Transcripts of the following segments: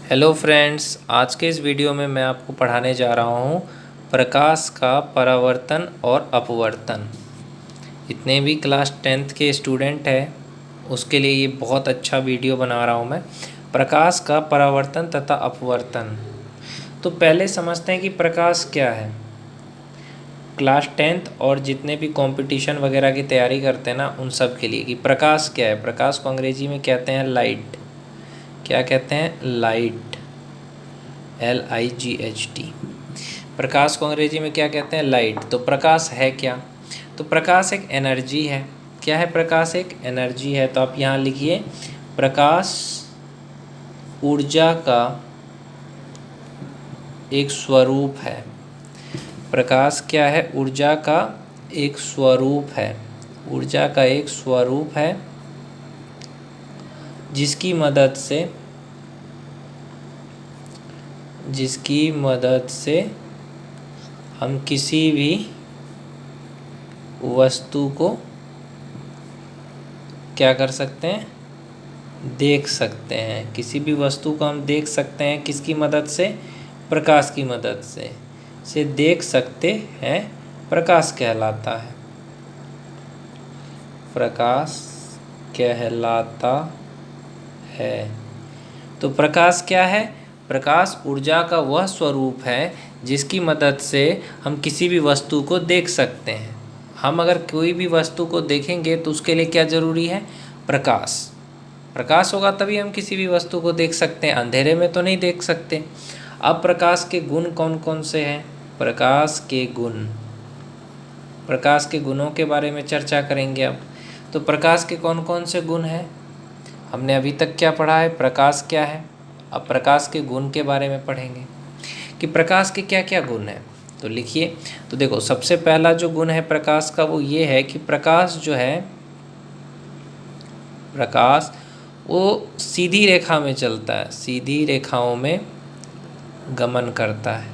Hello friends, आज के इस वीडियो में मैं आपको पढ़ाने जा रहा हूँ प्रकाश का परावर्तन और अपवर्तन। जितने भी क्लास 10th के स्टूडेंट हैं उसके लिए ये बहुत अच्छा वीडियो बना रहा हूँ मैं। प्रकाश का परावर्तन तथा अपवर्तन। तो पहले समझते हैं कि प्रकाश क्या है। क्लास 10th और जितने भी कंपटीशन वगैरह की तैयारी करते हैं ना, उन सब के लिए कि प्रकाश क्या है। प्रकाश को अंग्रेजी में कहते हैं लाइट। क्या कहते हैं? लाइट। LIGHT। प्रकाश को अंग्रेजी में क्या कहते हैं? लाइट। तो प्रकाश है क्या? तो प्रकाश एक एनर्जी है। क्या है? प्रकाश एक एनर्जी है। तो आप यहाँ लिखिए, प्रकाश ऊर्जा का एक स्वरूप है। प्रकाश क्या है? ऊर्जा का एक स्वरूप है। ऊर्जा का एक स्वरूप है जिसकी मदद से हम किसी भी वस्तु को क्या कर सकते हैं? देख सकते हैं। किसी भी वस्तु को हम देख सकते हैं। किसकी मदद से? प्रकाश की मदद से देख सकते हैं। प्रकाश कहलाता है। प्रकाश कहलाता है। तो प्रकाश क्या है? प्रकाश ऊर्जा का वह स्वरूप है जिसकी मदद से हम किसी भी वस्तु को देख सकते हैं। हम अगर कोई भी वस्तु को देखेंगे तो उसके लिए क्या ज़रूरी है? प्रकाश। प्रकाश होगा तभी हम किसी भी वस्तु को देख सकते हैं। अंधेरे में तो नहीं देख सकते। अब प्रकाश के गुण कौन कौन से हैं? प्रकाश के गुणों के बारे में चर्चा करेंगे अब। तो प्रकाश के कौन कौन से गुण हैं? हमने अभी तक क्या पढ़ा है? प्रकाश क्या है। अब प्रकाश के गुण के बारे में पढ़ेंगे कि प्रकाश के क्या क्या गुण हैं। तो लिखिए। तो देखो, सबसे पहला जो गुण है प्रकाश का वो ये है कि प्रकाश जो है, प्रकाश वो सीधी रेखा में चलता है। सीधी रेखाओं में गमन करता है।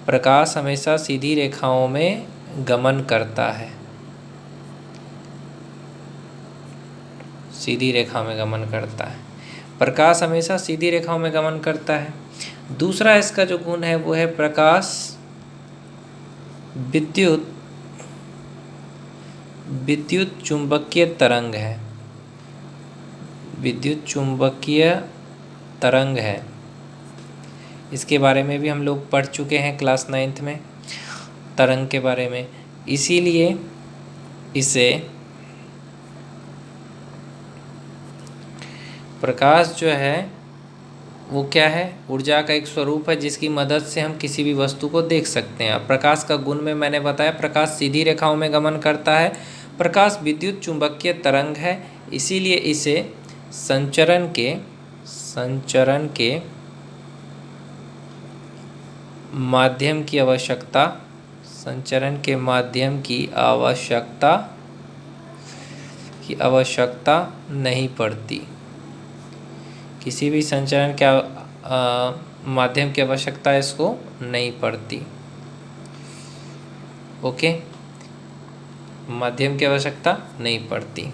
प्रकाश हमेशा सीधी रेखाओं में गमन करता है। सीधी रेखा में गमन करता है। प्रकाश हमेशा सीधी रेखाओं में गमन करता है। दूसरा इसका जो गुण है वो है प्रकाश विद्युत चुंबकीय तरंग है। विद्युत चुंबकीय तरंग है। इसके बारे में भी हम लोग पढ़ चुके हैं क्लास 9th में, तरंग के बारे में। इसीलिए इसे प्रकाश जो है वो क्या है? ऊर्जा का एक स्वरूप है जिसकी मदद से हम किसी भी वस्तु को देख सकते हैं। अब प्रकाश का गुण में मैंने बताया, प्रकाश सीधी रेखाओं में गमन करता है। प्रकाश विद्युत चुंबकीय तरंग है। इसीलिए इसे संचरण के माध्यम की आवश्यकता नहीं पड़ती। किसी भी संचरण के माध्यम की आवश्यकता इसको नहीं पड़ती। ओके, माध्यम की आवश्यकता नहीं पड़ती।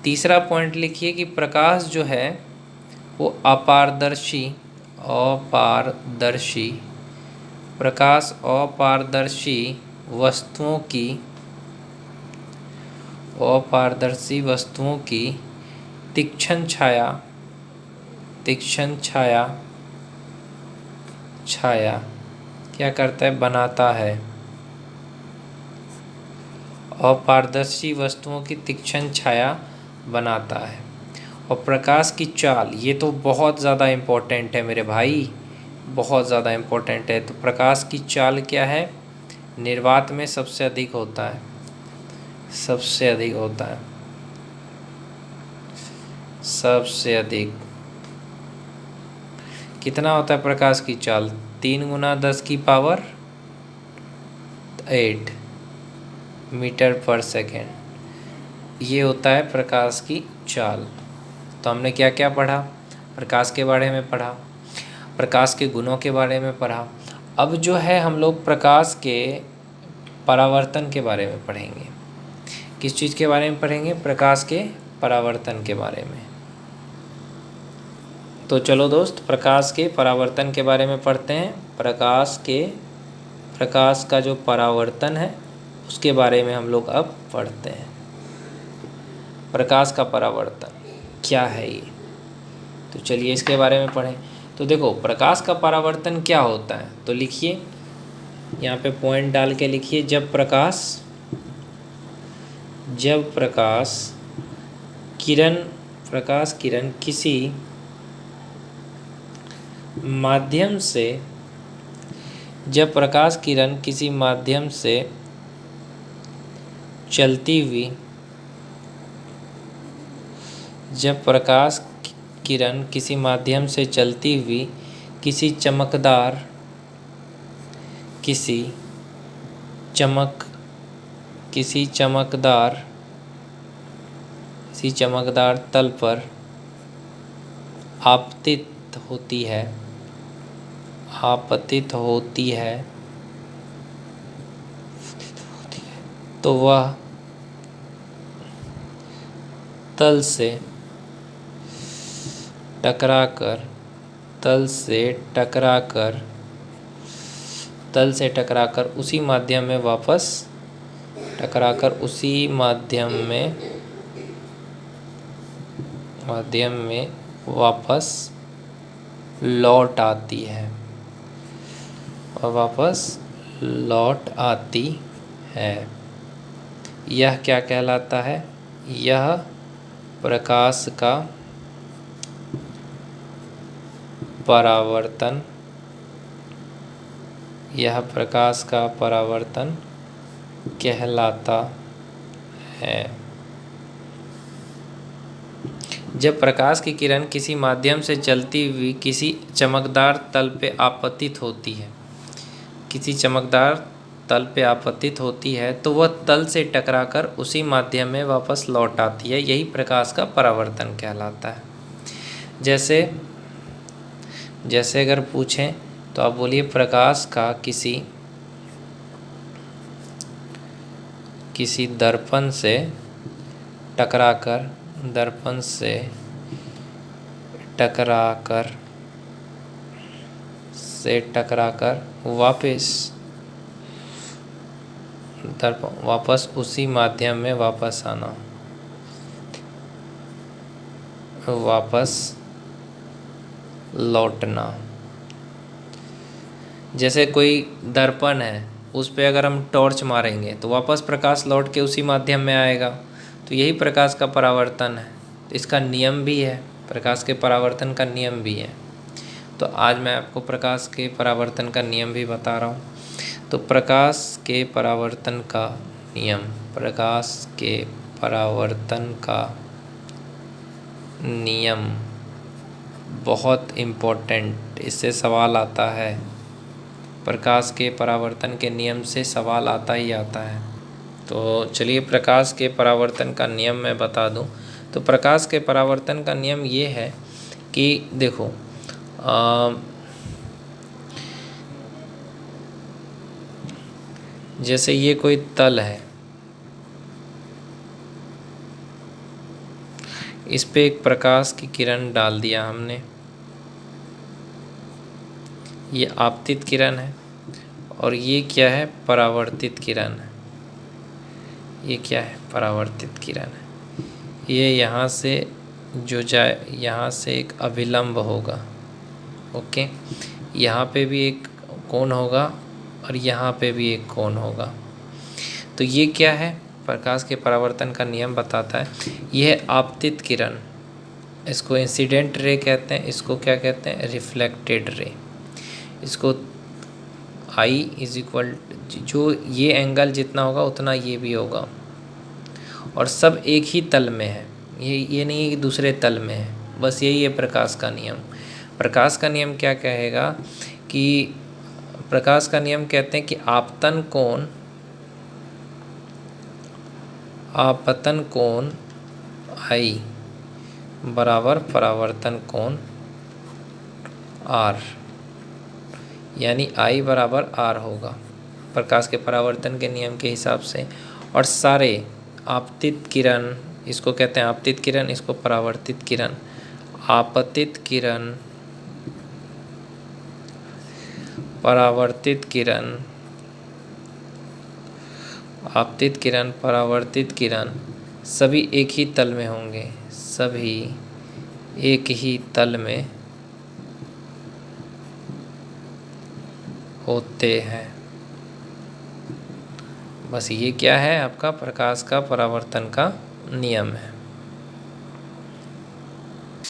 तीसरा पॉइंट लिखिए कि प्रकाश जो है वो अपारदर्शी प्रकाश अपारदर्शी वस्तुओं की तीक्ष्ण छाया क्या करता है? बनाता है। अपारदर्शी वस्तुओं की तीक्ष्ण छाया बनाता है। और प्रकाश की चाल, ये तो बहुत ज़्यादा इम्पोर्टेंट है मेरे भाई, बहुत ज़्यादा इम्पोर्टेंट है। तो प्रकाश की चाल क्या है? निर्वात में सबसे अधिक होता है। सबसे अधिक कितना होता है प्रकाश की चाल? 3 × 10⁸ मीटर पर सेकेंड। ये होता है प्रकाश की चाल। तो हमने क्या क्या पढ़ा? प्रकाश के बारे में पढ़ा, प्रकाश के गुणों के बारे में पढ़ा। अब जो है हम लोग प्रकाश के परावर्तन के बारे में पढ़ेंगे। किस चीज़ के बारे में पढ़ेंगे? प्रकाश के परावर्तन के बारे में। तो चलो दोस्त, प्रकाश के परावर्तन के बारे में पढ़ते हैं। प्रकाश का जो परावर्तन है उसके बारे में हम लोग अब पढ़ते हैं। प्रकाश का परावर्तन क्या है ये, तो चलिए इसके बारे में पढ़ें। तो देखो, प्रकाश का परावर्तन क्या होता है, तो लिखिए, यहाँ पे पॉइंट डाल के लिखिए। जब प्रकाश किरण किसी माध्यम से चलती हुई किसी चमकदार तल पर आपतित होती है तो वह तल से टकराकर उसी माध्यम में वापस लौट आती है। यह क्या कहलाता है? यह प्रकाश का परावर्तन कहलाता है। जब प्रकाश की किरण किसी माध्यम से चलती हुई किसी चमकदार तल पे आपतित होती है तो वह तल से टकराकर उसी माध्यम में वापस लौट आती है। यही प्रकाश का परावर्तन कहलाता है। जैसे अगर पूछें तो आप बोलिए, प्रकाश का किसी दर्पण से टकराकर वापस उसी माध्यम में वापस लौटना। जैसे कोई दर्पण है, उस पे अगर हम टॉर्च मारेंगे तो वापस प्रकाश लौट के उसी माध्यम में आएगा। तो यही प्रकाश का परावर्तन है। तो इसका नियम भी है, प्रकाश के परावर्तन का नियम भी है। तो आज मैं आपको प्रकाश के परावर्तन का नियम भी बता रहा हूँ। तो प्रकाश के परावर्तन का नियम बहुत इम्पोर्टेंट, इससे सवाल आता है। प्रकाश के परावर्तन के नियम से सवाल आता ही आता है। तो चलिए, प्रकाश के परावर्तन का नियम मैं बता दूं। तो प्रकाश के परावर्तन का नियम ये है कि देखो, जैसे ये कोई तल है, इस पे एक प्रकाश की किरण डाल दिया हमने, ये आपतित किरण है, और ये क्या है? परावर्तित किरण है। ये क्या है? परावर्तित किरण है। ये यहाँ से जो जाए, यहाँ से एक अभिलंब होगा, ओके। यहाँ पे भी एक कोण होगा और यहाँ पे भी एक कोण होगा। तो ये क्या है? प्रकाश के परावर्तन का नियम बताता है, यह आपतित किरण, इसको इंसिडेंट रे कहते हैं, इसको क्या कहते हैं? Reflected ray. इसको I इज इक्वल, जो ये एंगल जितना होगा उतना ये भी होगा, और सब एक ही तल में है। ये नहीं है कि दूसरे तल में है, बस यही है प्रकाश का नियम। प्रकाश का नियम क्या कहेगा कि प्रकाश का नियम कहते हैं कि आपतन कोण I बराबर परावर्तन कोण R, यानी I बराबर R होगा प्रकाश के परावर्तन के नियम के हिसाब से। और सारे आपतित किरण, इसको कहते हैं आपतित किरण, इसको परावर्तित किरण, आपतित किरण, परावर्तित किरण, आपतित किरण, परावर्तित किरण सभी एक ही तल में होंगे, सभी एक ही तल में होते हैं। बस ये क्या है, आपका प्रकाश का परावर्तन का नियम है।